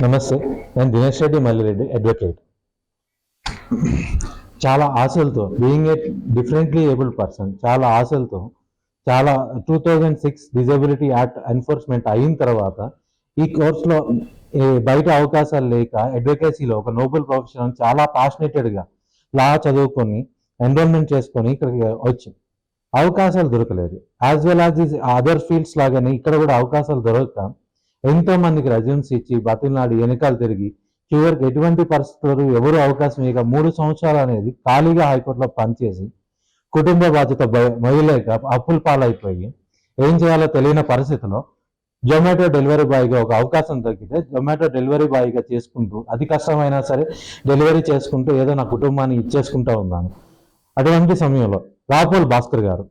నమస్తే, నేను దినేష్ రెడ్డి మల్లిరెడ్డి, అడ్వకేట్. చాలా ఆశలతో being a differently abled person, చాలా ఆశలతో 2006 డిజబిలిటీ యాక్ట్ ఎన్ఫోర్స్మెంట్ అయిన తర్వాత ఈ కోర్సులో బయట అవకాశాలు లేక అడ్వకేసీలో ఒక నోబెల్ ప్రొఫెషన్ చాలా ప్యాషనేటెడ్గా లా చదువుకొని ఎన్రోల్మెంట్ చేసుకొని ఇక్కడికి వచ్చి అవకాశాలు దొరకలేదు. As well as these other fields లాగానే ఇక్కడ కూడా అవకాశాలు దొరకక ఎంతో మందికి రెజ్యూమ్స్ ఇచ్చి బతిలాడి వెనకాల తిరిగి చివరికి ఎటువంటి పరిస్థితులు ఎవరు అవకాశం ఇక 3 సంవత్సరాలు అనేది ఖాళీగా హైకోర్టులో పనిచేసి కుటుంబ బాధ్యత మొయ్యలేక అప్పుల పాలైపోయి ఏం చేయాలో తెలియని పరిస్థితిలో జొమాటో డెలివరీ బాయ్గా ఒక అవకాశం దొరికితే జొమాటో డెలివరీ బాయ్గా చేసుకుంటూ అతి కష్టమైనా సరే డెలివరీ చేసుకుంటూ ఏదో నా కుటుంబాన్ని ఇచ్చేసుకుంటూ ఉన్నాను. అటువంటి సమయంలో రాపోల్ భాస్కర్ గారు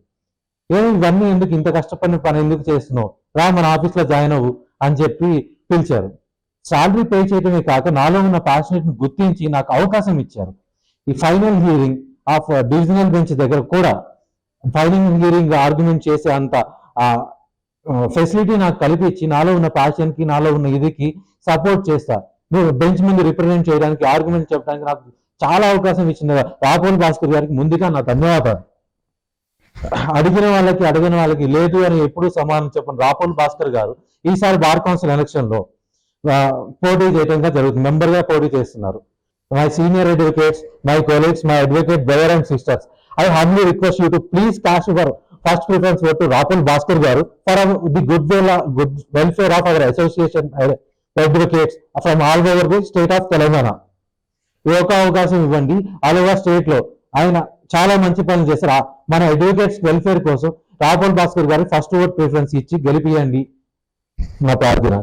ఇవన్నీ ఎందుకు, ఇంత కష్టపడిన పని ఎందుకు చేస్తున్నావు, రా మన ఆఫీస్లో జాయిన్ అవ్వు అని చెప్పి పిలిచారు. శాలరీ పే చేయడమే కాక నాలో ఉన్న ప్యాషనేట్ని గుర్తించి నాకు అవకాశం ఇచ్చారు. ఈ final hearing of divisional bench దగ్గర కూడా ఫైనల్ హియరింగ్ ఆర్గ్యుమెంట్ చేసే అంత ఫెసిలిటీ నాకు కల్పించి నాలో ఉన్న ప్యాషన్కి నాలో ఉన్న ఇదికి సపోర్ట్ చేస్తా, నువ్వు బెంచ్ ముందు రిప్రజెంట్ చేయడానికి ఆర్గ్యుమెంట్ చెప్పడానికి నాకు చాలా అవకాశం ఇచ్చిన రాపోల్ భాస్కర్ గారికి ముందుగా నా ధన్యవాదాలు. అడిగిన వాళ్ళకి లేదు అని ఎప్పుడూ సమాధానం చెప్పండి రాపోల్ భాస్కర్ గారు ఈసారి బార్ కౌన్సిల్ ఎలక్షన్ లో పోటీ చేయడంగా జరుగుతుంది, మెంబర్ గా పోటీ చేస్తున్నారు. My senior advocates, my colleagues, my advocate brother and sisters, I humbly request you to please cast your first preference vote to Rapol Bhaskar గారు for the good welfare of our association advocates from all over the state of Telangana. ఈ ఒక అవకాశం ఇవ్వండి. All over state లో ఆయన చాలా మంచి పనులు చేస్తారు. మన అడ్వకేట్స్ వెల్ఫేర్ కోసం రాపోల్ భాస్కర్ గారు ఫస్ట్ ఓట్ ప్రిఫరెన్స్ ఇచ్చి గెలిపియండి నా ప్రార్థన.